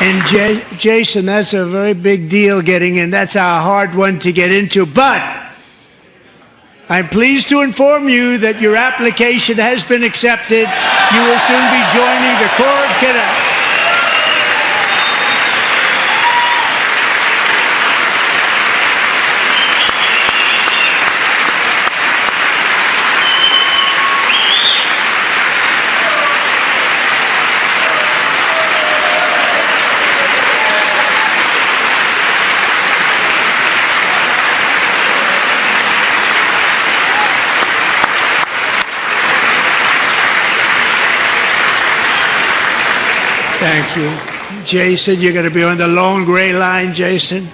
And Jason, that's a very big deal getting in. That's a hard one to get into. But I'm pleased to inform you that your application has been accepted. You will soon be joining the Corps of Cadets. Thank you. Jason, you're going to be on the lone gray line, Jason.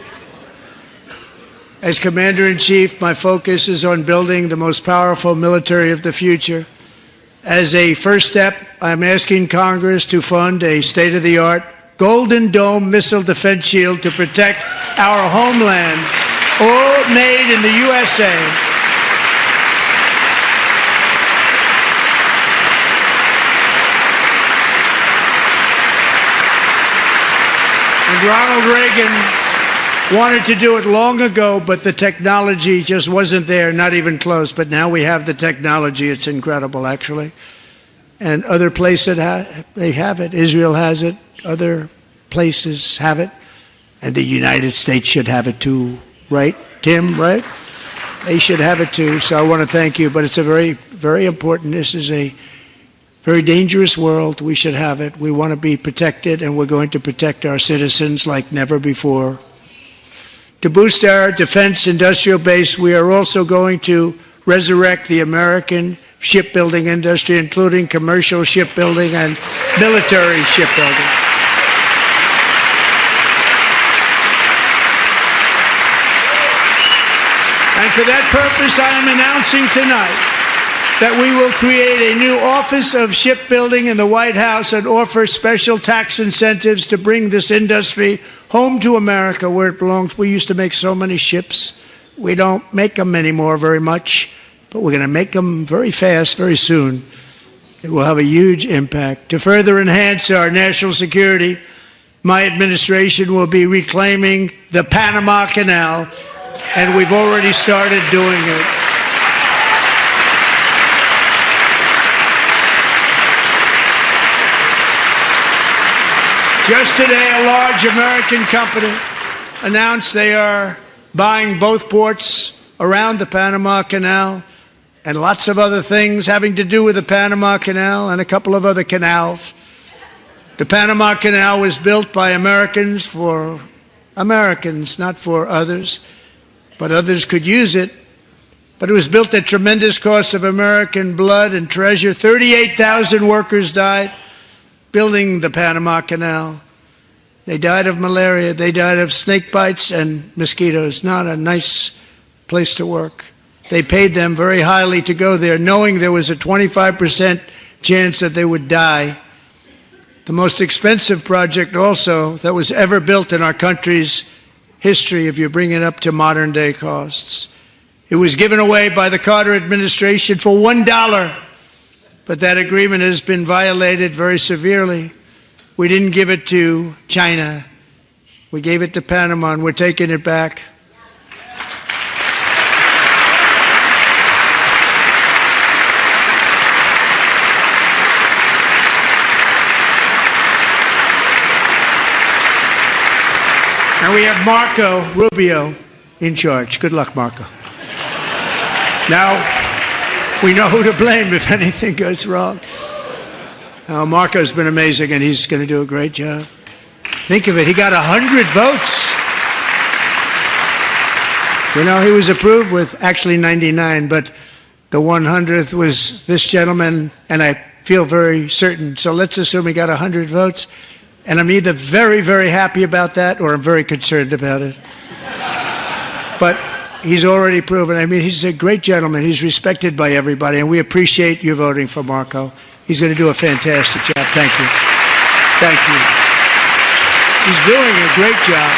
As Commander-in-Chief, my focus is on building the most powerful military of the future. As a first step, I'm asking Congress to fund a state-of-the-art Golden Dome missile defense shield to protect our homeland, all made in the USA. And Ronald Reagan wanted to do it long ago, but the technology just wasn't there, not even close. But now we have the technology. It's incredible, actually. And other places, they have it. Israel has it. Other places have it. And the United States should have it too, right, Tim, right? They should have it too. So I want to thank you. But it's a very, very important. This is a very dangerous world. We should have it. We want to be protected, and we're going to protect our citizens like never before. To boost our defense industrial base, we are also going to resurrect the American shipbuilding industry, including commercial shipbuilding and military shipbuilding. And for that purpose, I am announcing tonight that we will create a new Office of Shipbuilding in the White House and offer special tax incentives to bring this industry home to America where it belongs. We used to make so many ships. We don't make them anymore very much, but we're going to make them very fast, very soon. It will have a huge impact. To further enhance our national security, my administration will be reclaiming the Panama Canal, and we've already started doing it. Just today, a large American company announced they are buying both ports around the Panama Canal and lots of other things having to do with the Panama Canal and a couple of other canals. The Panama Canal was built by Americans for Americans, not for others, but others could use it. But it was built at tremendous cost of American blood and treasure. 38,000 workers died building the Panama Canal. They died of malaria. They died of snake bites and mosquitoes. Not a nice place to work. They paid them very highly to go there, knowing there was a 25% chance that they would die. The most expensive project also that was ever built in our country's history, if you bring it up to modern day costs. It was given away by the Carter administration for $1. But that agreement has been violated very severely. We didn't give it to China. We gave it to Panama, and we're taking it back. And we have Marco Rubio in charge. Good luck, Marco. Now, we know who to blame if anything goes wrong. Marco's been amazing, and he's going to do a great job. Think of it, he got 100 votes. You know, he was approved with actually 99, but the 100th was this gentleman, and I feel very certain. So let's assume he got 100 votes, and I'm either very, very happy about that, or I'm very concerned about it. But he's already proven. I mean, he's a great gentleman. He's respected by everybody, and we appreciate you voting for Marco. He's going to do a fantastic job. Thank you. Thank you. He's doing a great job.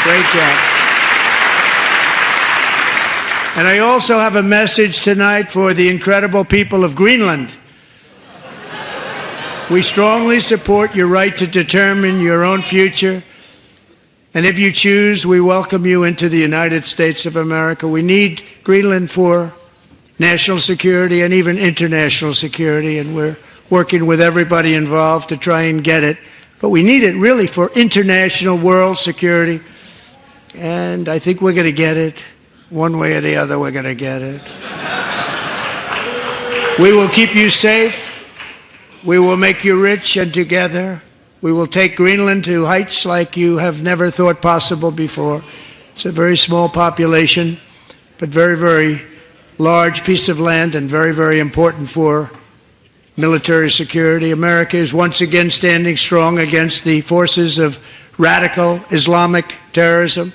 Great job. And I also have a message tonight for the incredible people of Greenland. We strongly support your right to determine your own future. And if you choose, we welcome you into the United States of America. We need Greenland for national security and even international security, and we're working with everybody involved to try and get it. But we need it really for international world security, and I think we're going to get it. One way or the other, we're going to get it. We will keep you safe. We will make you rich, and together we will take Greenland to heights like you have never thought possible before. It's a very small population, but very, very large piece of land and very, very important for military security. America is once again standing strong against the forces of radical Islamic terrorism.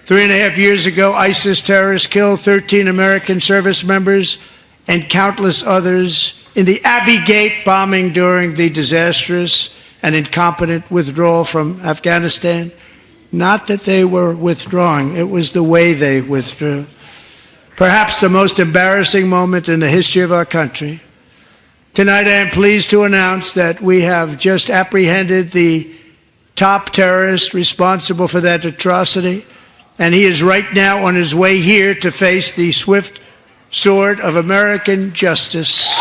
3.5 years ago, ISIS terrorists killed 13 American service members and countless others in the Abbey Gate bombing during the disastrous and incompetent withdrawal from Afghanistan. Not that they were withdrawing, it was the way they withdrew. Perhaps the most embarrassing moment in the history of our country. Tonight I am pleased to announce that we have just apprehended the top terrorist responsible for that atrocity, and he is right now on his way here to face the swift sword of American justice.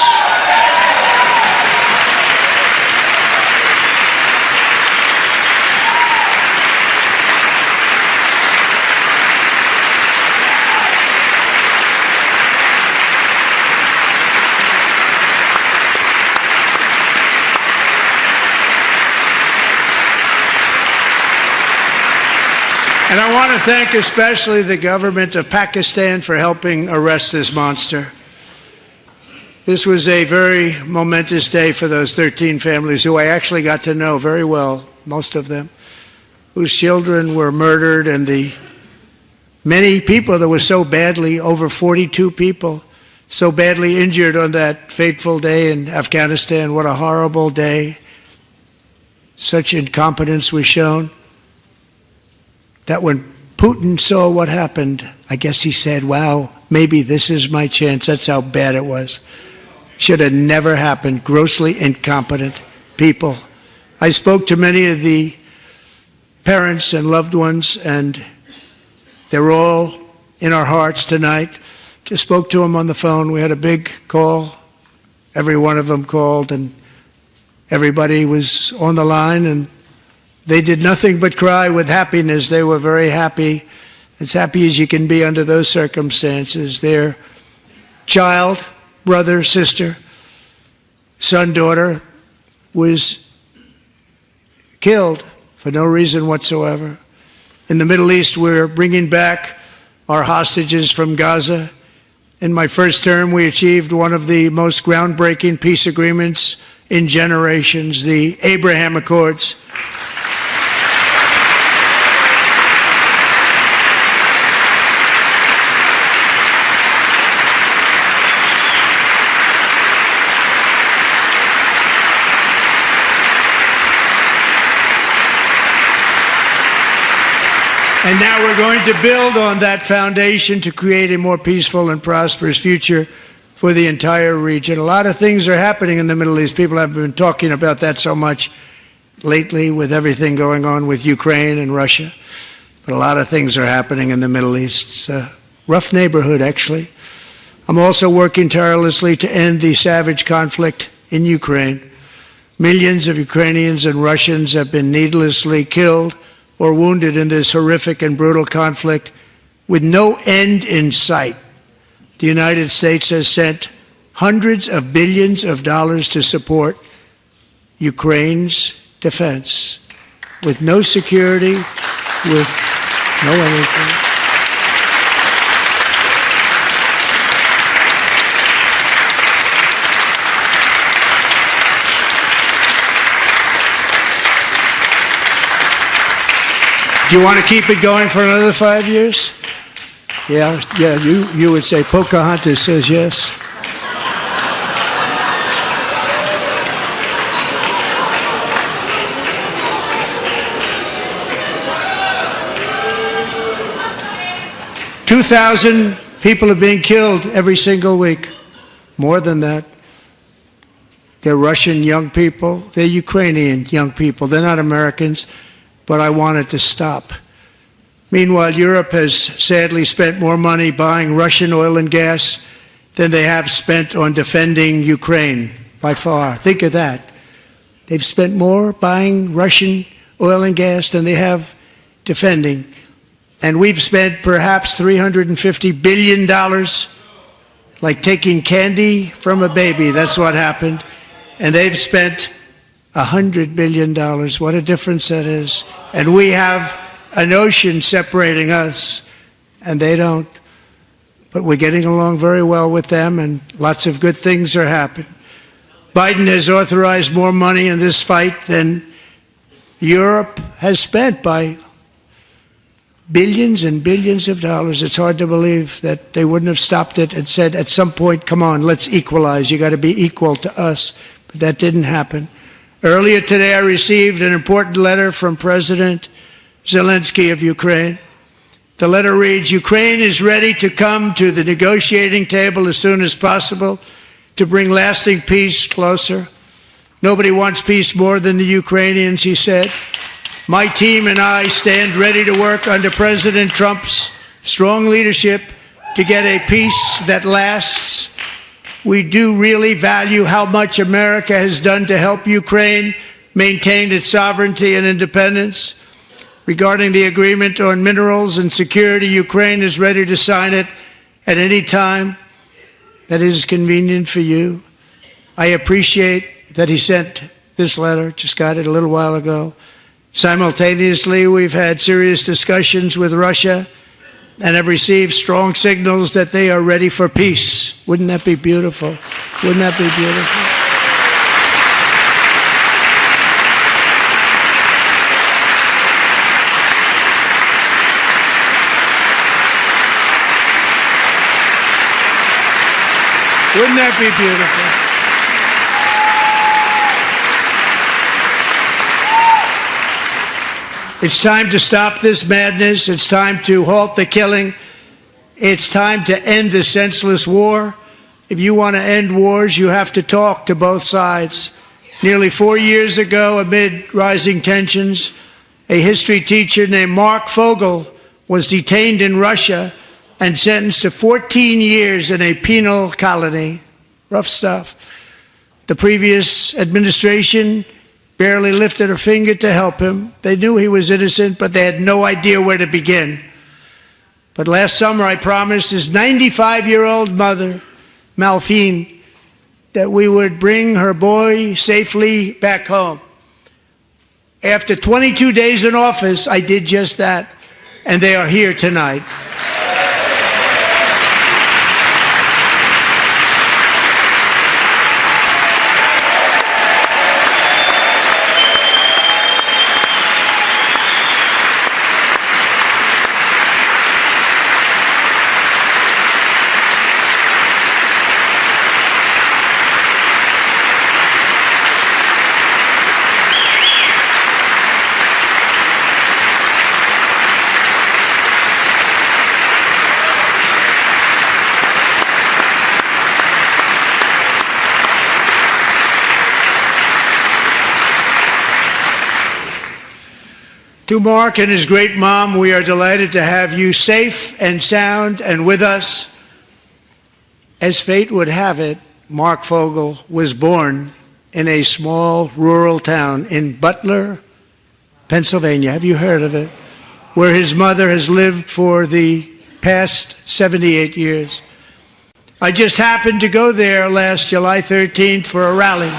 And I want to thank especially the government of Pakistan for helping arrest this monster. This was a very momentous day for those 13 families who I actually got to know very well, most of them, whose children were murdered, and the many people that were so badly, over 42 people, so badly injured on that fateful day in Afghanistan. What a horrible day. Such incompetence was shown that when Putin saw what happened, I guess he said, wow, maybe this is my chance. That's how bad it was. Should have never happened. Grossly incompetent people. I spoke to many of the parents and loved ones, and they're all in our hearts tonight. Just spoke to them on the phone. We had a big call. Every one of them called, and everybody was on the line, and they did nothing but cry with happiness. They were very happy, as happy as you can be under those circumstances. Their child, brother, sister, son, daughter was killed for no reason whatsoever. In the Middle East, we're bringing back our hostages from Gaza. In my first term, we achieved one of the most groundbreaking peace agreements in generations, the Abraham Accords. And now we're going to build on that foundation to create a more peaceful and prosperous future for the entire region. A lot of things are happening in the Middle East. People have been talking about that so much lately with everything going on with Ukraine and Russia. But a lot of things are happening in the Middle East. It's a rough neighborhood, actually. I'm also working tirelessly to end the savage conflict in Ukraine. Millions of Ukrainians and Russians have been needlessly killed or wounded in this horrific and brutal conflict with no end in sight. The United States has sent hundreds of billions of dollars to support Ukraine's defense with no security, with no anything. Do you want to keep it going for another 5 years? Yeah, you would say Pocahontas says yes. $2,000 people are being killed every single week. More than that. They're Russian young people. They're Ukrainian young people. They're not Americans, but I want it to stop. Meanwhile, Europe has sadly spent more money buying Russian oil and gas than they have spent on defending Ukraine, by far. Think of that. They've spent more buying Russian oil and gas than they have defending. And we've spent perhaps $350 billion, like taking candy from a baby. That's what happened. And they've spent $100 billion. What a difference that is. And we have an ocean separating us, and they don't. But we're getting along very well with them, and lots of good things are happening. Biden has authorized more money in this fight than Europe has spent, by billions and billions of dollars. It's hard to believe that they wouldn't have stopped it and said at some point, come on, let's equalize. You got to be equal to us. But that didn't happen. Earlier today, I received an important letter from President Zelensky of Ukraine. The letter reads, Ukraine is ready to come to the negotiating table as soon as possible to bring lasting peace closer. Nobody wants peace more than the Ukrainians, he said. My team and I stand ready to work under President Trump's strong leadership to get a peace that lasts. We do really value how much America has done to help Ukraine maintain its sovereignty and independence. Regarding the agreement on minerals and security, Ukraine is ready to sign it at any time that is convenient for you. I appreciate that he sent this letter, just got it a little while ago. Simultaneously, we've had serious discussions with Russia and have received strong signals that they are ready for peace. Wouldn't that be beautiful? Wouldn't that be beautiful? Wouldn't that be beautiful? It's time to stop this madness. It's time to halt the killing. It's time to end this senseless war. If you want to end wars, you have to talk to both sides. Nearly 4 years ago, amid rising tensions, a history teacher named Mark Fogel was detained in Russia and sentenced to 14 years in a penal colony. Rough stuff. The previous administration barely lifted a finger to help him. They knew he was innocent, but they had no idea where to begin. But last summer, I promised his 95-year-old mother, Malphine, that we would bring her boy safely back home. After 22 days in office, I did just that, and they are here tonight. To Mark and his great mom, we are delighted to have you safe and sound and with us. As fate would have it, Mark Fogel was born in a small rural town in Butler, Pennsylvania. Have you heard of it? Where his mother has lived for the past 78 years. I just happened to go there last July 13th for a rally.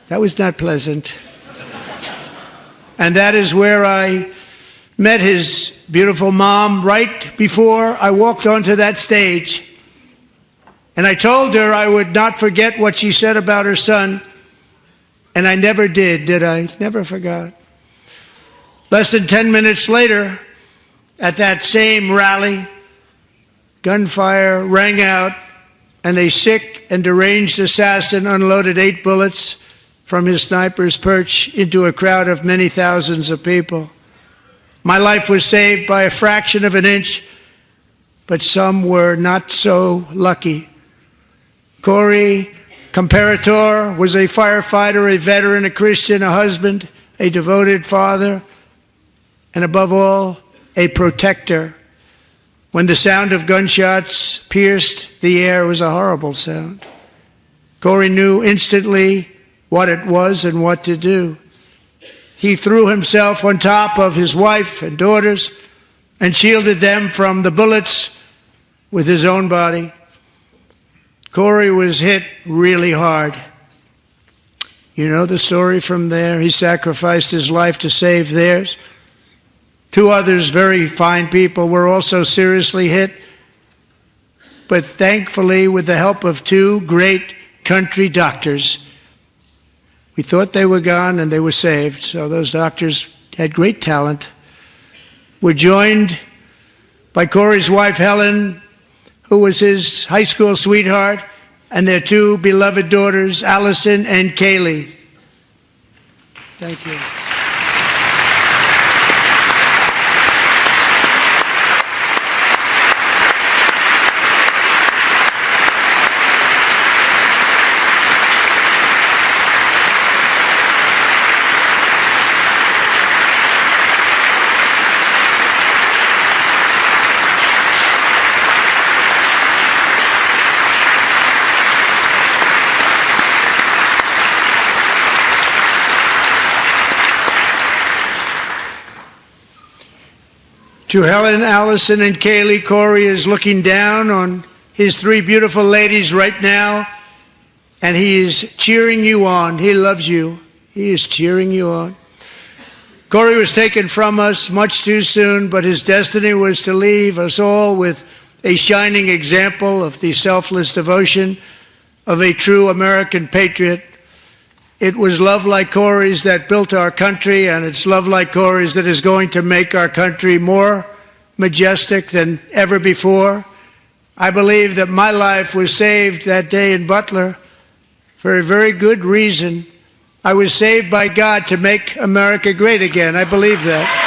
That was not pleasant. And that is where I met his beautiful mom right before I walked onto that stage. And I told her I would not forget what she said about her son. And I never did I? Never forgot. Less than 10 minutes later, at that same rally, gunfire rang out and a sick and deranged assassin unloaded 8 bullets from his sniper's perch into a crowd of many thousands of people. My life was saved by a fraction of an inch, but some were not so lucky. Corey comparator, was a firefighter, a veteran, a Christian, a husband, a devoted father, and above all, a protector. When the sound of gunshots pierced the air, it was a horrible sound. Corey knew instantly what it was and what to do. He threw himself on top of his wife and daughters and shielded them from the bullets with his own body. Corey was hit really hard. You know the story from there. He sacrificed his life to save theirs. Two others, very fine people, were also seriously hit. But thankfully, with the help of two great country doctors, we thought they were gone and they were saved. So those doctors had great talent. We're joined by Corey's wife, Helen, who was his high school sweetheart, and their two beloved daughters, Allison and Kaylee. Thank you. To Helen, Allison, and Kaylee, Corey is looking down on his three beautiful ladies right now, and he is cheering you on. He loves you. He is cheering you on. Corey was taken from us much too soon, but his destiny was to leave us all with a shining example of the selfless devotion of a true American patriot. It was love like Corey's that built our country, and it's love like Corey's that is going to make our country more majestic than ever before. I believe that my life was saved that day in Butler for a very good reason. I was saved by God to make America great again. I believe that.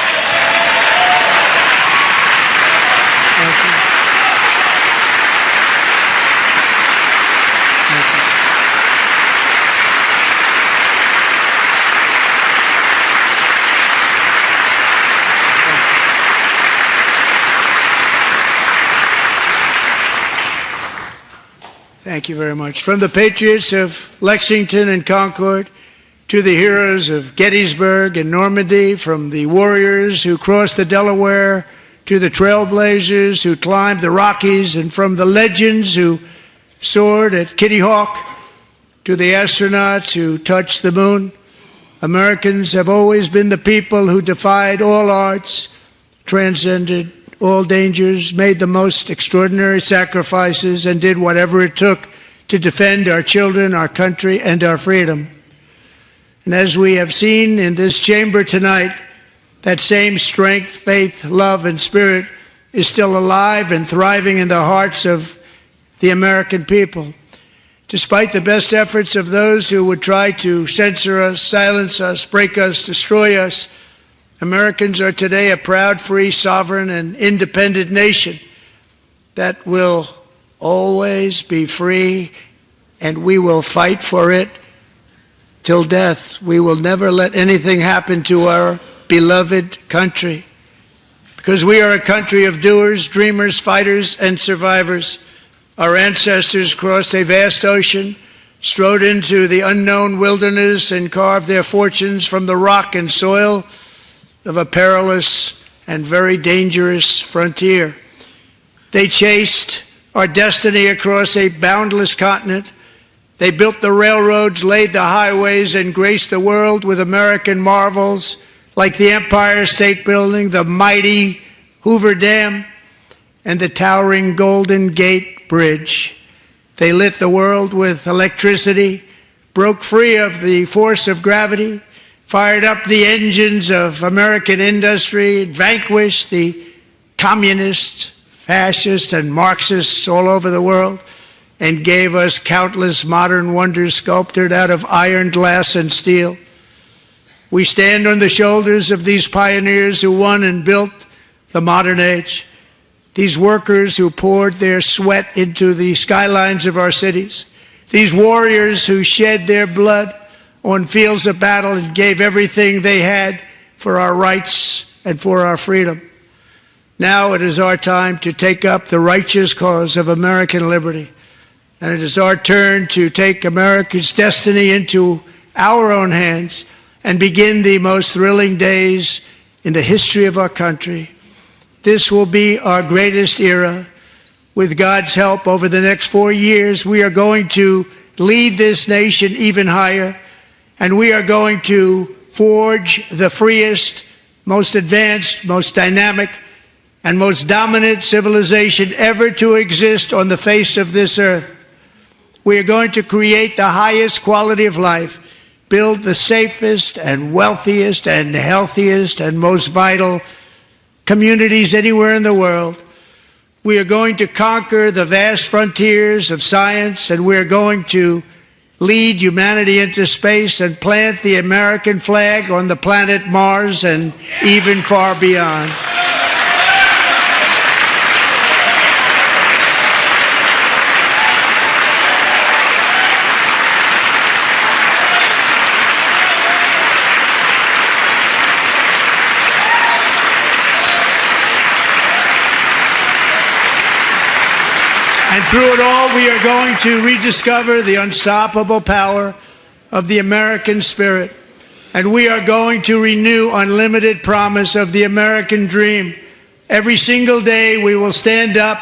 Thank you very much. From the patriots of Lexington and Concord to the heroes of Gettysburg and Normandy, from the warriors who crossed the Delaware to the trailblazers who climbed the Rockies, and from the legends who soared at Kitty Hawk to the astronauts who touched the moon, Americans have always been the people who defied all odds, transcended all dangers, made the most extraordinary sacrifices, and did whatever it took to defend our children, our country, and our freedom. And as we have seen in this chamber tonight, that same strength, faith, love, and spirit is still alive and thriving in the hearts of the American people. Despite the best efforts of those who would try to censor us, silence us, break us, destroy us, Americans are today a proud, free, sovereign, and independent nation that will always be free, and we will fight for it till death. We will never let anything happen to our beloved country, because we are a country of doers, dreamers, fighters, and survivors. Our ancestors crossed a vast ocean, strode into the unknown wilderness, and carved their fortunes from the rock and soil of a perilous and very dangerous frontier. They chased our destiny across a boundless continent. They built the railroads, laid the highways, and graced the world with American marvels like the Empire State Building, the mighty Hoover Dam, and the towering Golden Gate Bridge. They lit the world with electricity, broke free of the force of gravity, fired up the engines of American industry, vanquished the communists, fascists, and Marxists all over the world, and gave us countless modern wonders sculptured out of iron, glass, and steel. We stand on the shoulders of these pioneers who won and built the modern age, these workers who poured their sweat into the skylines of our cities, These warriors who shed their blood on fields of battle and gave everything they had for our rights and for our freedom. Now it is our time to take up the righteous cause of American liberty. And it is our turn to take America's destiny into our own hands and begin the most thrilling days in the history of our country. This will be our greatest era. With God's help, over the next 4 years, we are going to lead this nation even higher, and we are going to forge the freest, most advanced, most dynamic, and most dominant civilization ever to exist on the face of this earth. We are going to create the highest quality of life, build the safest and wealthiest and healthiest and most vital communities anywhere in the world. We are going to conquer the vast frontiers of science, and we are going to lead humanity into space and plant the American flag on the planet Mars and even far beyond. And through it all, we are going to rediscover the unstoppable power of the American spirit. And we are going to renew unlimited promise of the American dream. Every single day we will stand up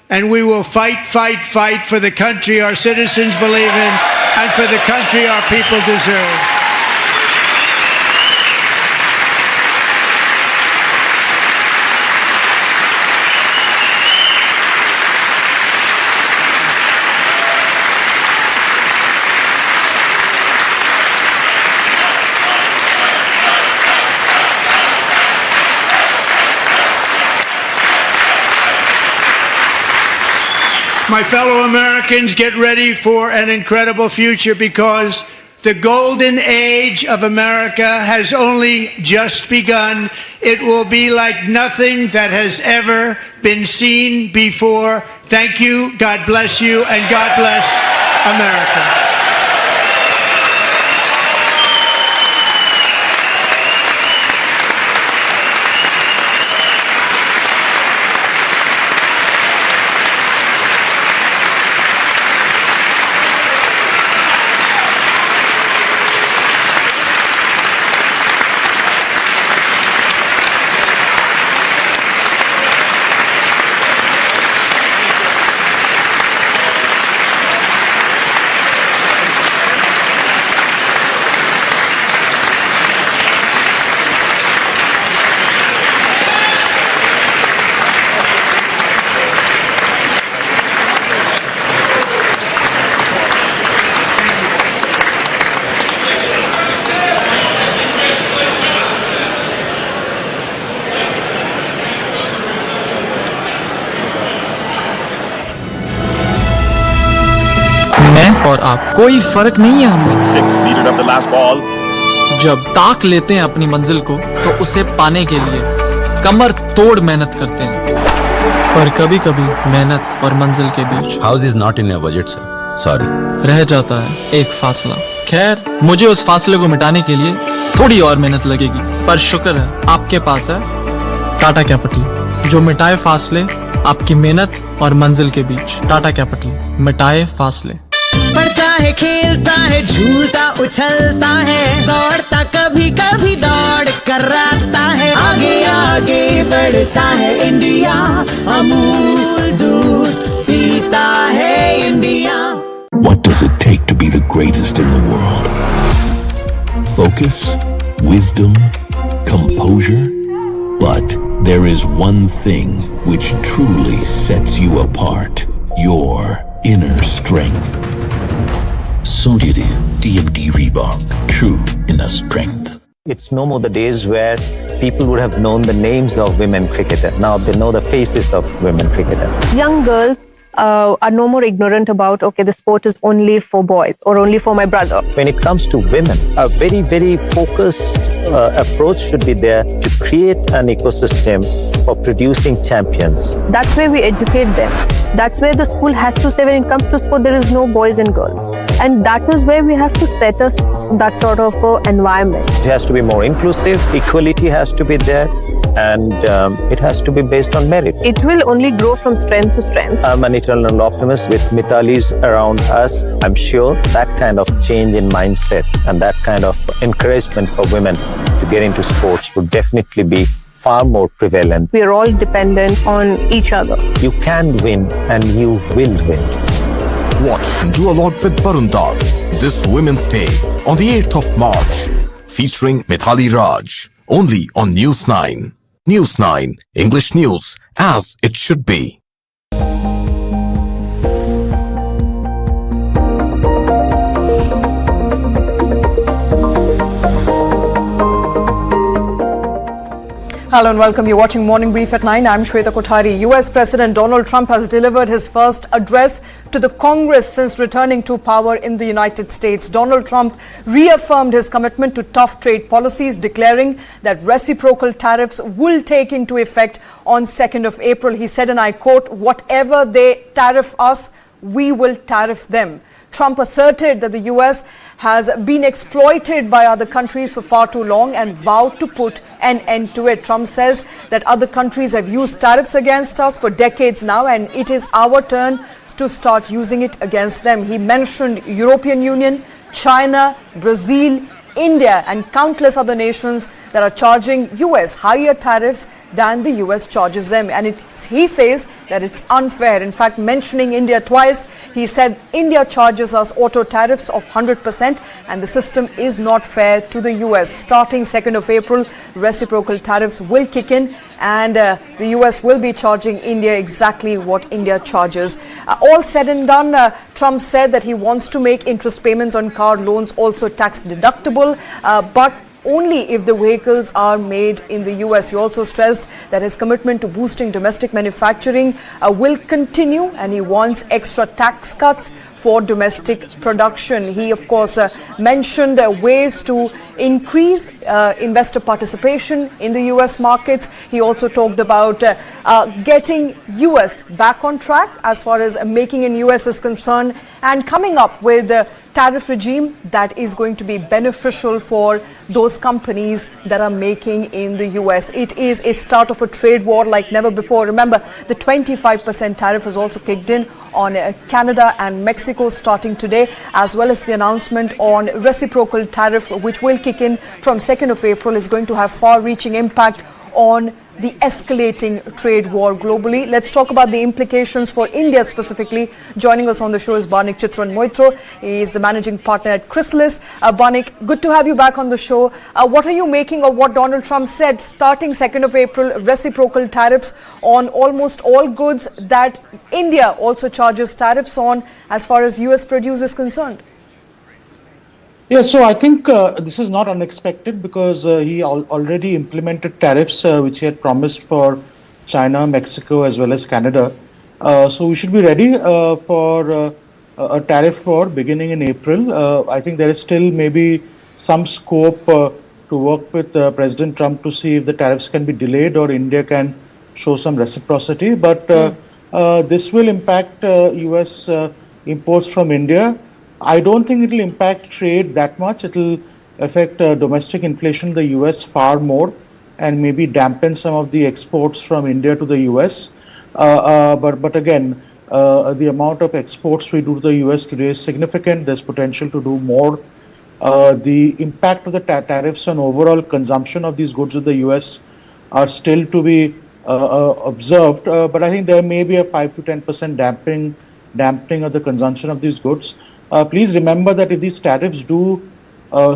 and we will fight, fight, fight for the country our citizens believe in and for the country our people deserve. My fellow Americans, get ready for an incredible future, because the golden age of America has only just begun. It will be like nothing that has ever been seen before. Thank you, God bless you, and God bless America. और आप कोई फर्क नहीं है हमें। 6 needed of the last ball. जब ताक लेते हैं अपनी मंजिल को तो उसे पाने के लिए कमर तोड़ मेहनत करते हैं, पर कभी कभी मेहनत और मंजिल के बीच house is not in your budget sir, sorry, रह जाता है एक फासला। खैर, मुझे उस फासले को मिटाने के लिए थोड़ी और मेहनत लगेगी, पर शुक्र है आपके पास है टाटा कैपिटल, जो मिटाए फासले आपकी मेहनत और मंजिल के बीच। टाटा कैपिटल, मिटाए फासले। पढ़ता है, खेलता है, झूलता उछलता है, दौड़ता कभी कभी दौड़ कराता है, आगे आगे बढ़ता है इंडिया, अमूल दूध पीता है India. What does it take to be the greatest in the world? Focus, wisdom, composure. But there is one thing which truly sets you apart, your inner strength. So did TNT Reebok, true inner strength. It's no more the days where people would have known the names of women cricketers. Now they know the faces of women cricketers. Young girls are no more ignorant about, okay, the sport is only for boys or only for my brother. When it comes to women, a very, very focused approach should be there to create an ecosystem for producing champions. That's where we educate them. That's where the school has to say, when it comes to sport, there is no boys and girls. And that is where we have to set us that sort of environment. It has to be more inclusive, equality has to be there, and it has to be based on merit. It will only grow from strength to strength. I'm an eternal optimist. With Mithalis around us, I'm sure that kind of change in mindset and that kind of encouragement for women to get into sports would definitely be far more prevalent. We are all dependent on each other. You can win and you will win. Watch Duologue with Barun Das this Women's Day on the 8th of March, featuring Mithali Raj, only on News 9. News 9, English news as it should be. Hello and welcome. You're watching Morning Brief at 9. I'm Shweta Kothari. US President Donald Trump has delivered his first address to the Congress since returning to power in the United States. Donald Trump reaffirmed his commitment to tough trade policies, declaring that reciprocal tariffs will take into effect on 2nd of April. He said, and I quote, "Whatever they tariff us, we will tariff them." Trump asserted that the US has been exploited by other countries for far too long and vowed to put an end to it. Trump says that other countries have used tariffs against us for decades now, and it is our turn to start using it against them. He mentioned European Union, China, Brazil, India and countless other nations that are charging US higher tariffs than the US charges them. And he says that it's unfair. In fact, mentioning India twice, he said India charges us auto tariffs of 100% and the system is not fair to the US. Starting 2nd of April, reciprocal tariffs will kick in and the US will be charging India exactly what India charges. All said and done, Trump said that he wants to make interest payments on car loans also tax deductible, but only if the vehicles are made in the US. He also stressed that his commitment to boosting domestic manufacturing will continue, and he wants extra tax cuts for domestic production. He, of course, mentioned ways to increase investor participation in the US markets. He also talked about getting US back on track as far as making in US is concerned and coming up with a tariff regime that is going to be beneficial for those companies that are making in the US. It is a start of a trade war like never before. Remember, the 25% tariff has also kicked in on Canada and Mexico starting today, as well as the announcement on reciprocal tariff, which will kick in from 2nd of April, is going to have far-reaching impact on the escalating trade war globally. Let's talk about the implications for India specifically. Joining us on the show is Banik Chitran Moitro. He is the managing partner at Chrysalis. Banik, good to have you back on the show. What are you making of what Donald Trump said, starting 2nd of April, reciprocal tariffs on almost all goods that India also charges tariffs on as far as US produce is concerned? Yeah, so I think this is not unexpected because he already implemented tariffs which he had promised for China, Mexico, as well as Canada. So we should be ready for a tariff war beginning in April. I think there is still maybe some scope to work with President Trump to see if the tariffs can be delayed or India can show some reciprocity. But this will impact US imports from India. I don't think it will impact trade that much. It will affect domestic inflation in the US far more and maybe dampen some of the exports from India to the US. But again, the amount of exports we do to the US today is significant. There's potential to do more. The impact of the tariffs on overall consumption of these goods in the US are still to be observed. But I think there may be a 5 to 10% dampening of the consumption of these goods. Please remember that if these tariffs do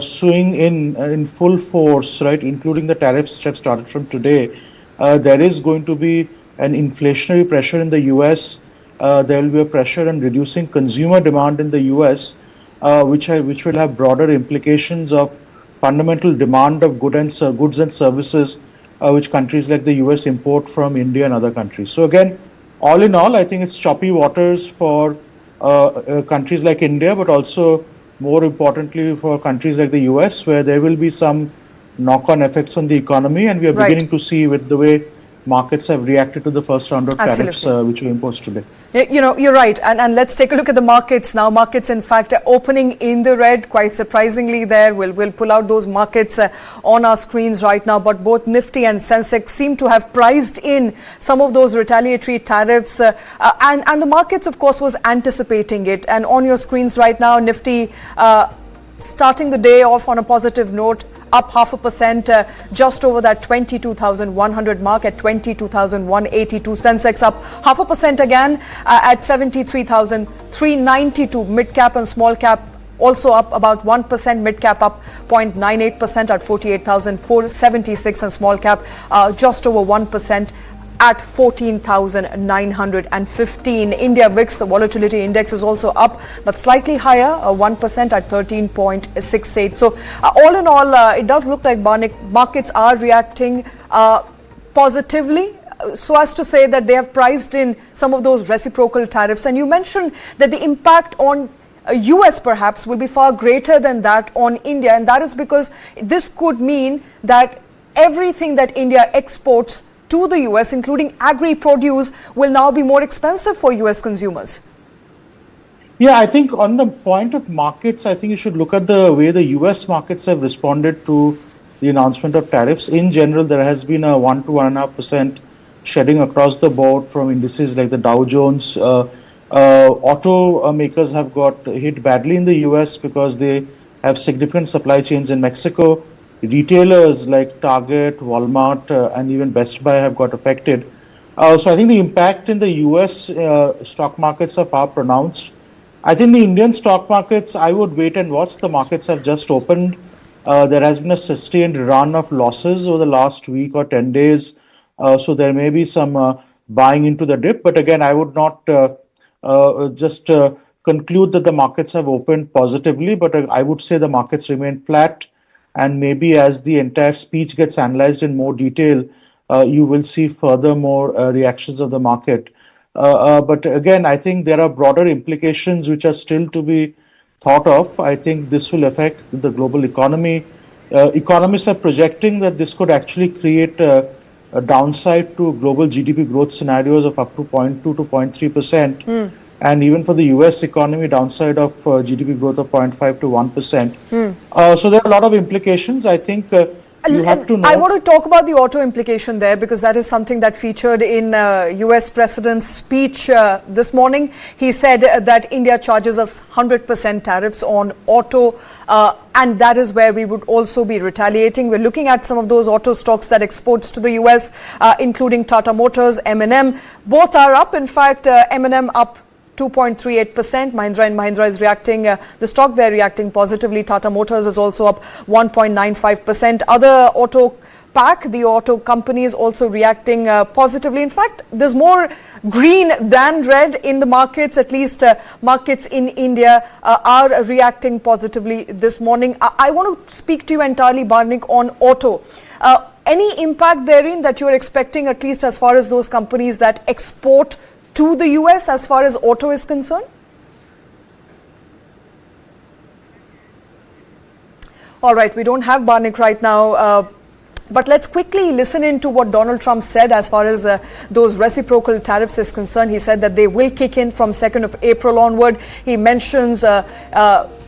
swing in full force, right, including the tariffs which have started from today, there is going to be an inflationary pressure in the US. There will be a pressure on reducing consumer demand in the US, which will have broader implications of fundamental demand of goods and services which countries like the US import from India and other countries. So again, all in all, I think it's choppy waters for countries like India, but also more importantly for countries like the US, where there will be some knock-on effects on the economy, and we are beginning to see with the way markets have reacted to the first round of tariffs Absolutely. which were imposed today. You know, you're right. And let's take a look at the markets now. Markets, in fact, are opening in the red, quite surprisingly there. We'll pull out those markets on our screens right now. But both Nifty and SENSEX seem to have priced in some of those retaliatory tariffs. And the markets, of course, was anticipating it. And on your screens right now, Nifty starting the day off on a positive note, up 0.5%, just over that 22,100 mark at 22,182. Sensex up 0.5% again at 73,392. Mid cap and small cap also up about 1%. Mid cap up 0.98% at 48,476, and small cap just over 1% at 14,915. India VIX, the volatility index, is also up, but slightly higher, 1% at 13.68. So all in all, it does look like markets are reacting positively, so as to say that they have priced in some of those reciprocal tariffs. And you mentioned that the impact on US perhaps will be far greater than that on India, and that is because this could mean that everything that India exports to the US, including agri-produce, will now be more expensive for US consumers. Yeah, I think on the point of markets, I think you should look at the way the US markets have responded to the announcement of tariffs. In general, there has been a 1 to 1.5% shedding across the board from indices like the Dow Jones. Auto makers have got hit badly in the US because they have significant supply chains in Mexico. Retailers like Target, Walmart, and even Best Buy have got affected. So I think the impact in the US stock markets are far pronounced. I think the Indian stock markets, I would wait and watch. The markets have just opened. There has been a sustained run of losses over the last week or 10 days. So there may be some buying into the dip. But again, I would not just conclude that the markets have opened positively, but I would say the markets remain flat. And maybe as the entire speech gets analyzed in more detail, you will see further more reactions of the market. But again, I think there are broader implications which are still to be thought of. I think this will affect the global economy. Economists are projecting that this could actually create a downside to global GDP growth scenarios of up to 0.2 to 0.3%. And even for the US economy, downside of GDP growth of 0.5 to 1%. So there are a lot of implications. I think you have to know. I want to talk about the auto implication there, because that is something that featured in US President's speech this morning. He said that India charges us 100% tariffs on auto, and that is where we would also be retaliating. We're looking at some of those auto stocks that exports to the US, including Tata Motors, M&M. Both are up. In fact, M&M up 2.38%. Mahindra & Mahindra is reacting, the stock there reacting positively. Tata Motors is also up 1.95%. Other auto pack, the auto company, is also reacting positively. In fact, there's more green than red in the markets. At least markets in India are reacting positively this morning. I want to speak to you entirely, Barnik, on auto. Any impact therein that you're expecting, at least as far as those companies that export to the US as far as auto is concerned? All right, we don't have Barnik right now, but let's quickly listen into what Donald Trump said as far as those reciprocal tariffs is concerned. He said that they will kick in from 2nd of April onward. He mentions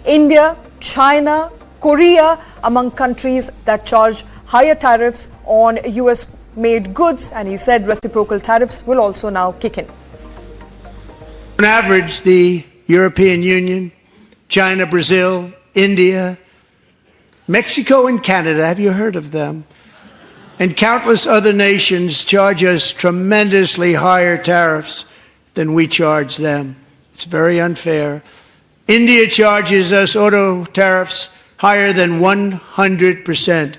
India, China, Korea among countries that charge higher tariffs on US-made goods, and he said reciprocal tariffs will also now kick in. On average, the European Union, China, Brazil, India, Mexico and Canada, have you heard of them? And countless other nations charge us tremendously higher tariffs than we charge them. It's very unfair. India charges us auto tariffs higher than 100%.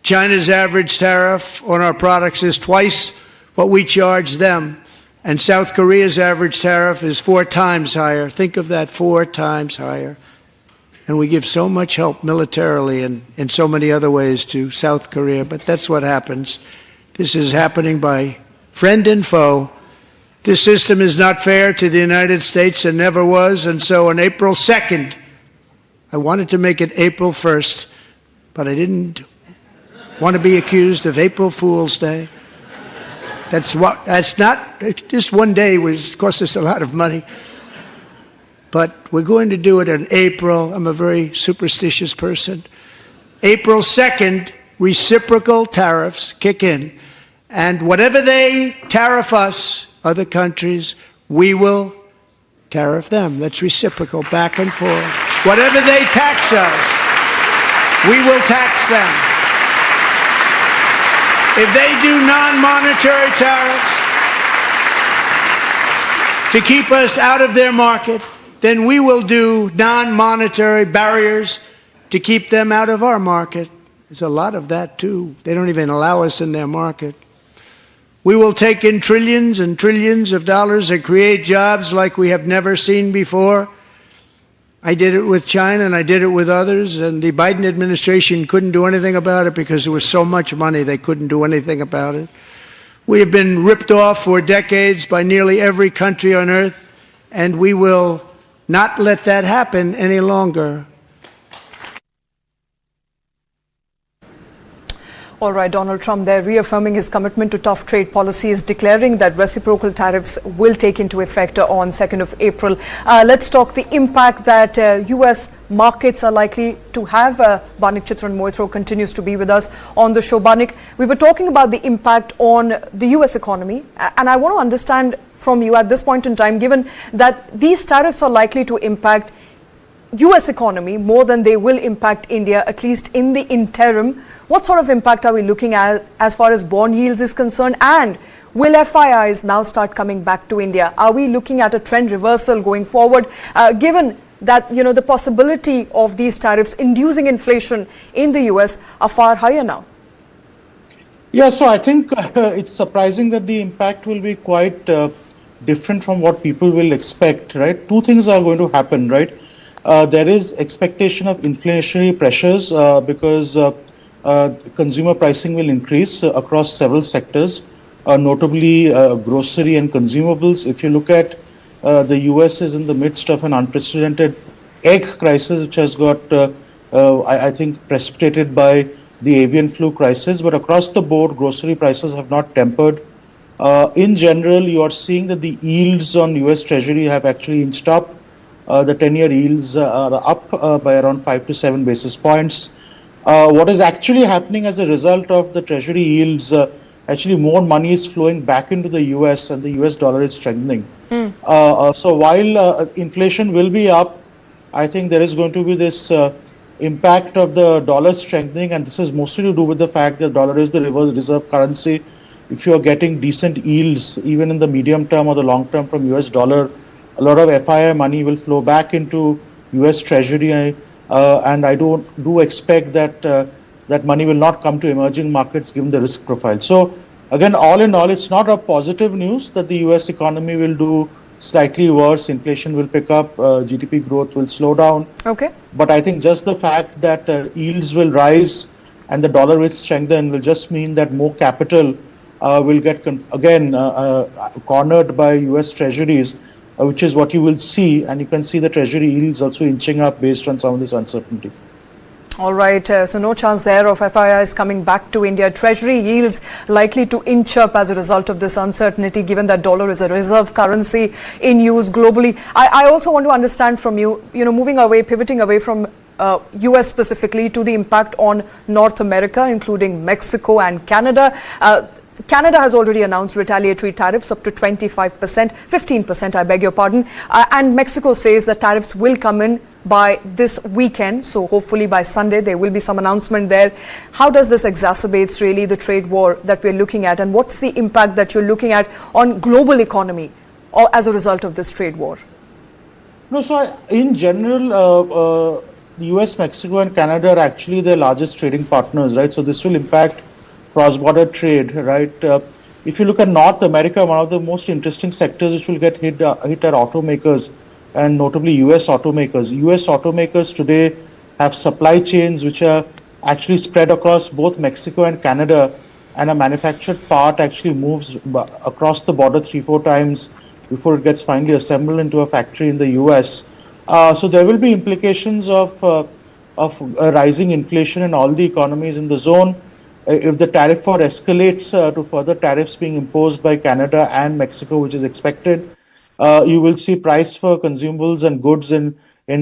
China's average tariff on our products is twice what we charge them. And South Korea's average tariff is 4 times higher. Think of that, 4 times higher. And we give so much help militarily and in so many other ways to South Korea, but that's what happens. This is happening by friend and foe. This system is not fair to the United States and never was, and so on April 2nd, I wanted to make it April 1st, but I didn't want to be accused of April Fool's Day. That's not, just one day was cost us a lot of money. But we're going to do it in April. I'm a very superstitious person. April 2nd, reciprocal tariffs kick in. And whatever they tariff us, other countries, we will tariff them. That's reciprocal, back and forth. Whatever they tax us, we will tax them. If they do non-monetary tariffs to keep us out of their market, then we will do non-monetary barriers to keep them out of our market. There's a lot of that, too. They don't even allow us in their market. We will take in trillions and trillions of dollars and create jobs like we have never seen before. I did it with China and I did it with others, and the Biden administration couldn't do anything about it because there was so much money they couldn't do anything about it. We have been ripped off for decades by nearly every country on earth, and we will not let that happen any longer. All right, Donald Trump there reaffirming his commitment to tough trade policies, declaring that reciprocal tariffs will take into effect on 2nd of April. Let's talk the impact that U.S. markets are likely to have. Banik Chitran Moitro continues to be with us on the show. Banik, we were talking about the impact on the U.S. economy, and I want to understand from you at this point in time, given that these tariffs are likely to impact U.S. economy more than they will impact India, at least in the interim. What sort of impact are we looking at as far as bond yields is concerned? And will FIIs now start coming back to India? Are we looking at a trend reversal going forward, given that, you know, the possibility of these tariffs inducing inflation in the U.S. are far higher now? Yeah, so I think it's surprising that the impact will be quite different from what people will expect, right? Two things are going to happen, right? There is expectation of inflationary pressures because consumer pricing will increase across several sectors, notably grocery and consumables. If you look at the US is in the midst of an unprecedented egg crisis, which has got, I think, precipitated by the avian flu crisis. But across the board, grocery prices have not tempered. In general, you are seeing that the yields on US Treasury have actually inched up. The 10-year yields are up by around 5 to 7 basis points. What is actually happening as a result of the Treasury yields, actually more money is flowing back into the US and the US dollar is strengthening. So while inflation will be up, I think there is going to be this impact of the dollar strengthening, and this is mostly to do with the fact that dollar is the reserve currency. If you are getting decent yields, even in the medium term or the long term from US dollar, a lot of FII money will flow back into US Treasury, and I do expect that that money will not come to emerging markets given the risk profile. So again, all in all, it's not a positive news that the US economy will do slightly worse, inflation will pick up, GDP growth will slow down. Okay. But I think just the fact that yields will rise and the dollar will strengthen will just mean that more capital will get cornered by US Treasuries, which is what you will see, and you can see the Treasury yields also inching up based on some of this uncertainty. All right, so no chance there of FIIs coming back to India. Treasury yields likely to inch up as a result of this uncertainty, given that dollar is a reserve currency in use globally. I also want to understand from you, pivoting away from US specifically to the impact on North America, including Mexico and Canada. Canada has already announced retaliatory tariffs up to 25%, 15%, I beg your pardon. And Mexico says that tariffs will come in by this weekend. So hopefully by Sunday, there will be some announcement there. How does this exacerbate really the trade war that we're looking at? And what's the impact that you're looking at on global economy or as a result of this trade war? No, so in general, the US, Mexico and Canada are actually their largest trading partners, right? So this will impact cross-border trade, right? If you look at North America, one of the most interesting sectors which will get hit are automakers, and notably US automakers. US automakers today have supply chains which are actually spread across both Mexico and Canada, and a manufactured part actually moves across the border 3-4 times before it gets finally assembled into a factory in the US. So there will be implications of rising inflation in all the economies in the zone. if the tariff war escalates to further tariffs being imposed by Canada and Mexico, which is expected, you will see price for consumables and goods in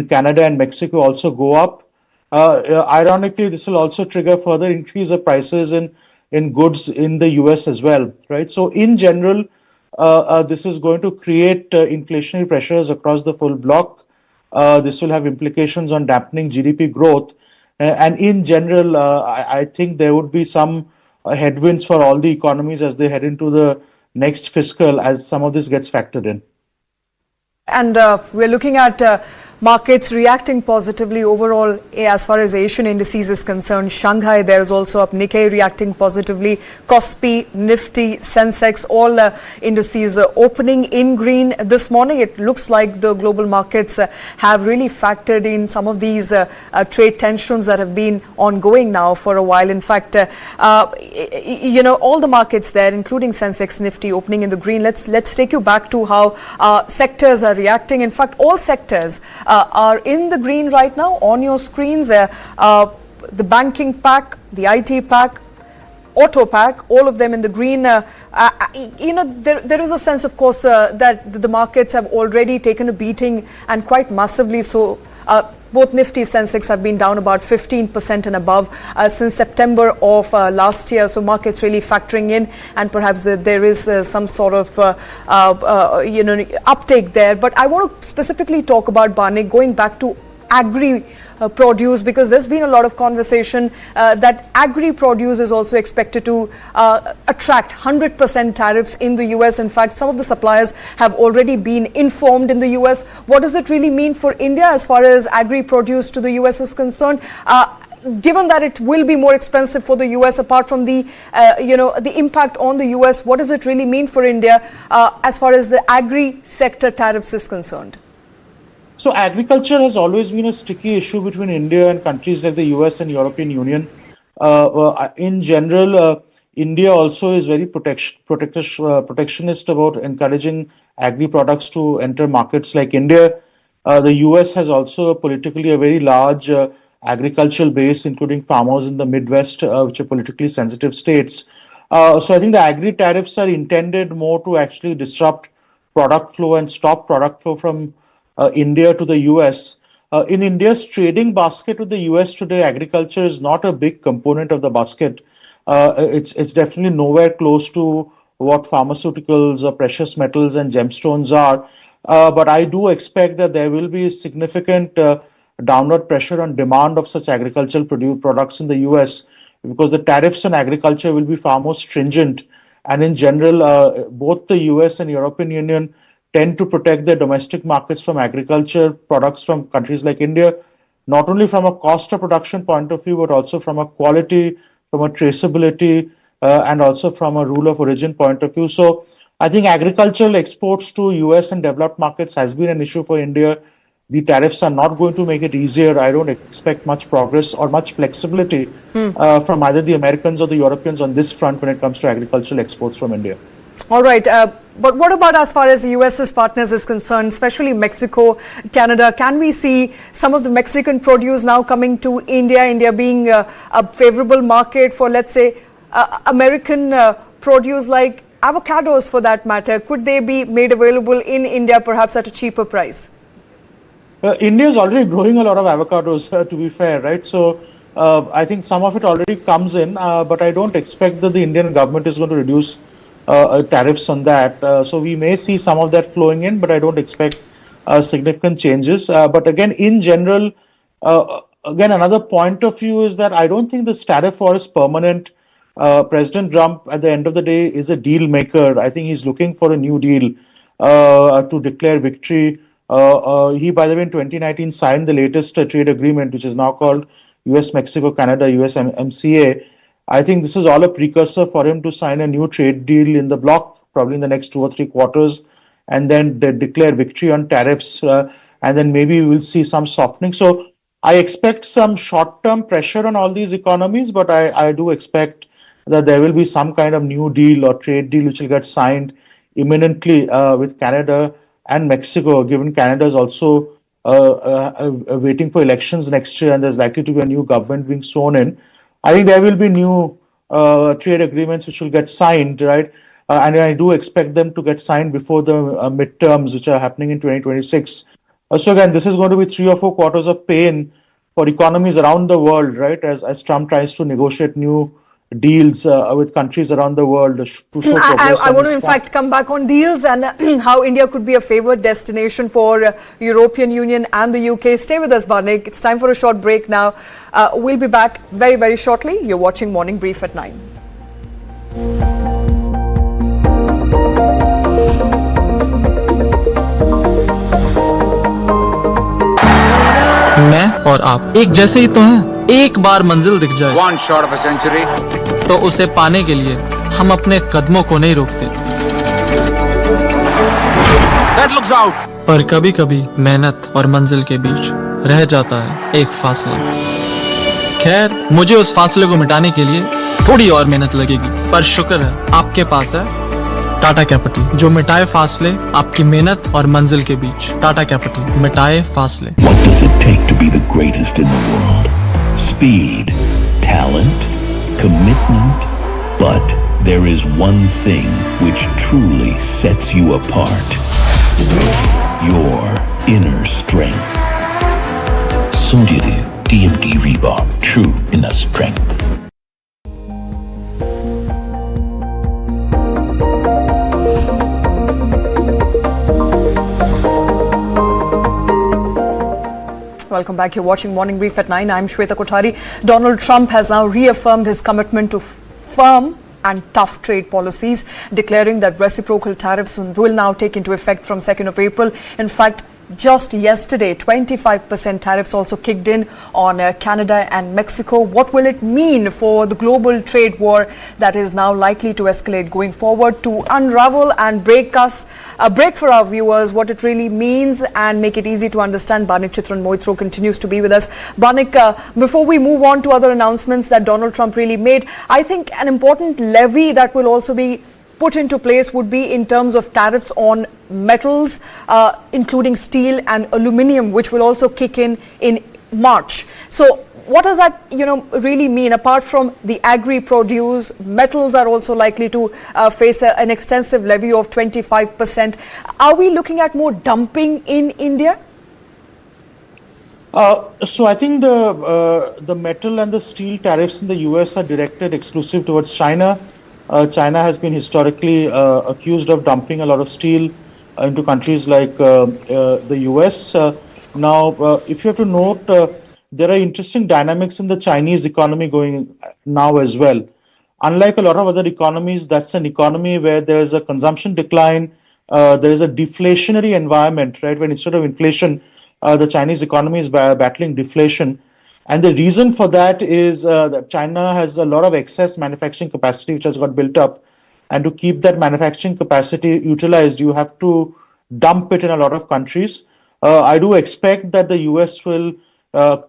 Canada and Mexico also go up. Ironically, this will also trigger further increase of prices in goods in the US as well, right? So in general, this is going to create inflationary pressures across the full block. This will have implications on dampening GDP growth. And in general, I think there would be some headwinds for all the economies as they head into the next fiscal as some of this gets factored in. And we're looking at markets reacting positively overall as far as Asian indices is concerned. Shanghai, there is also up. Nikkei reacting positively. Kospi, Nifty, SENSEX, all indices opening in green this morning. It looks like the global markets have really factored in some of these trade tensions that have been ongoing now for a while. In fact, you know, all the markets there, including SENSEX, Nifty, opening in the green. Let's take you back to how sectors are reacting. In fact, all sectors are in the green right now on your screens. The banking pack, the IT pack, auto pack, all of them in the green. You know, there is a sense, of course, that the markets have already taken a beating, and quite massively so. Both Nifty and Sensex have been down about 15% and above since September of last year. So markets really factoring in, and perhaps there is some sort of you know, uptake there. But I want to specifically talk about, Banik, going back to agri produce, because there's been a lot of conversation that agri produce is also expected to attract 100% tariffs in the US. In fact, some of the suppliers have already been informed in the US. What does it really mean for India as far as agri produce to the US is concerned? Given that it will be more expensive for the US, apart from the you know, the impact on the US, what does it really mean for India as far as the agri sector tariffs is concerned? So agriculture has always been a sticky issue between India and countries like the US and European Union. In general, India also is very protectionist about encouraging agri products to enter markets like India. The US has also politically a very large agricultural base, including farmers in the Midwest, which are politically sensitive states. So I think the agri tariffs are intended more to actually disrupt product flow and stop product flow from India to the US. In India's trading basket with the US today, agriculture is not a big component of the basket. It's definitely nowhere close to what pharmaceuticals or precious metals and gemstones are. But I do expect that there will be significant downward pressure on demand of such agricultural products in the US, because the tariffs on agriculture will be far more stringent. And in general, both the US and European Union tend to protect their domestic markets from agriculture products from countries like India, not only from a cost of production point of view, but also from a quality, from a traceability, and also from a rule of origin point of view. So I think agricultural exports to US and developed markets has been an issue for India. The tariffs are not going to make it easier. I don't expect much progress or much flexibility from either the Americans or the Europeans on this front when it comes to agricultural exports from India. All right. But what about as far as the US's partners is concerned, especially Mexico, Canada? Can we see some of the Mexican produce now coming to India, India being a favorable market for, let's say, American produce like avocados for that matter? Could they be made available in India perhaps at a cheaper price? India is already growing a lot of avocados, to be fair, right? So I think some of it already comes in, but I don't expect that the Indian government is going to reduce tariffs on that. So we may see some of that flowing in, but I don't expect significant changes. But again, in general, again, another point of view is that I don't think this tariff war is permanent. President Trump, at the end of the day, is a deal maker. I think he's looking for a new deal to declare victory. He, by the way, in 2019 signed the latest trade agreement, which is now called US-Mexico-Canada USMCA. I think this is all a precursor for him to sign a new trade deal in the bloc, probably in the next 2 or 3 quarters, and then they declare victory on tariffs, and then maybe we will see some softening. So I expect some short-term pressure on all these economies, but I do expect that there will be some kind of new deal or trade deal which will get signed imminently with Canada and Mexico, given Canada is also waiting for elections next year and there's likely to be a new government being sworn in. I think there will be new trade agreements which will get signed, right? And I do expect them to get signed before the midterms, which are happening in 2026. So again, this is going to be 3 or 4 quarters of pain for economies around the world, right? As Trump tries to negotiate new deals with countries around the world to show progress. I want to in fact come back on deals and how India could be a favored destination for European Union and the UK. Stay with us, Banik. It's time for a short break now. We'll be back very, very shortly. You're watching Morning Brief at 9. मैं और आप एक जैसे ही तो हैं। एक बार मंजिल दिख जाए One shot of a century. तो उसे पाने के लिए हम अपने कदमों को नहीं रोकते। That looks out. पर कभी कभी मेहनत और मंजिल के बीच रह जाता है एक फासला। खैर, मुझे उस फासले को मिटाने के लिए थोड़ी और मेहनत लगेगी, पर शुक्र है आपके पास है टाटा कैपिटल, जो मिटाए फासले आपकी मेहनत और मंजिल के बीच। टाटा कैपिटल, मिटाए फासले। What does it take to be the greatest in the world? Speed, talent, commitment. But there is one thing which truly sets you apart. Your inner strength. Sunjiru DMD Reebok, true inner strength. Welcome back. You're watching Morning Brief at 9. I'm Shweta Kothari. Donald Trump has now reaffirmed his commitment to firm and tough trade policies, declaring that reciprocal tariffs will now take into effect from 2nd of April. In fact, just yesterday, 25% tariffs also kicked in on Canada and Mexico. What will it mean for the global trade war that is now likely to escalate going forward? To unravel and break for our viewers what it really means and make it easy to understand, Banik Chitran Moitro continues to be with us. Banik, before we move on to other announcements that Donald Trump really made, I think an important levy that will also be put into place would be in terms of tariffs on metals, including steel and aluminium, which will also kick in March. So what does that really mean? Apart from the agri-produce, metals are also likely to face an extensive levy of 25%. Are we looking at more dumping in India? So I think the metal and the steel tariffs in the US are directed exclusive towards China. China has been historically accused of dumping a lot of steel into countries like the US. Now, if you have to note, there are interesting dynamics in the Chinese economy going now as well. Unlike a lot of other economies, that's an economy where there is a consumption decline, there is a deflationary environment, right? When instead of inflation, the Chinese economy is battling deflation. And the reason for that is that China has a lot of excess manufacturing capacity which has got built up. And to keep that manufacturing capacity utilized, you have to dump it in a lot of countries. I do expect that the US will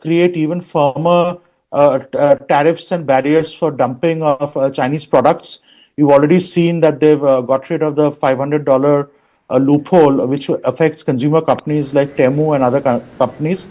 create even firmer tariffs and barriers for dumping of Chinese products. You've already seen that they've got rid of the $500 loophole, which affects consumer companies like Temu and other companies.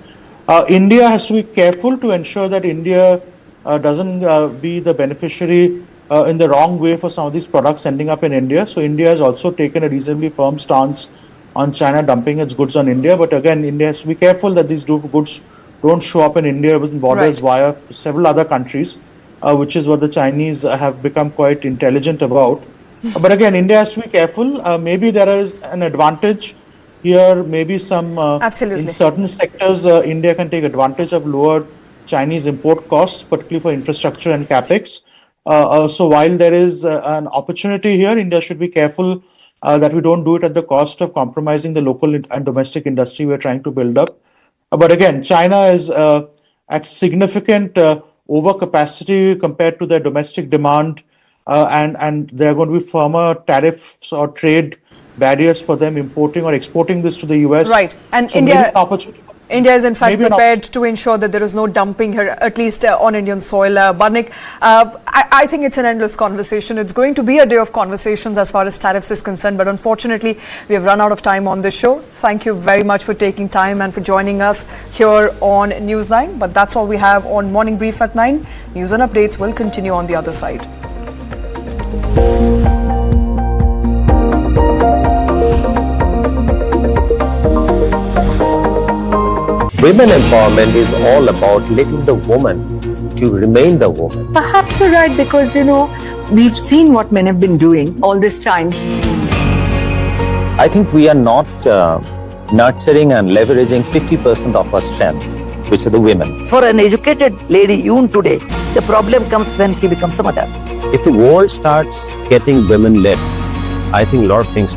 India has to be careful to ensure that India doesn't be the beneficiary in the wrong way for some of these products ending up in India. So India has also taken a reasonably firm stance on China dumping its goods on India. But again, India has to be careful that these goods don't show up in India within borders via several other countries, which is what the Chinese have become quite intelligent about. But again, India has to be careful. Maybe there is an advantage here, maybe some in certain sectors, India can take advantage of lower Chinese import costs, particularly for infrastructure and capex. So while there is an opportunity here, India should be careful that we don't do it at the cost of compromising the local and domestic industry we're trying to build up. But again, China is at significant overcapacity compared to their domestic demand, and there are going to be firmer tariffs or trade barriers for them importing or exporting this to the US. Right. And so India, India is in fact Maybe an prepared to ensure that there is no dumping here, at least on Indian soil. Barnik, I think it's an endless conversation. It's going to be a day of conversations as far as tariffs is concerned, but unfortunately, we have run out of time on this show. Thank you very much for taking time and for joining us here on News 9. But that's all we have on Morning Brief at 9. News and updates will continue on the other side. Women empowerment is all about letting the woman to remain the woman. Perhaps you're right, because, we've seen what men have been doing all this time. I think we are not nurturing and leveraging 50% of our strength, which are the women. For an educated lady, even today, the problem comes when she becomes a mother. If the world starts getting women led, I think a lot of things will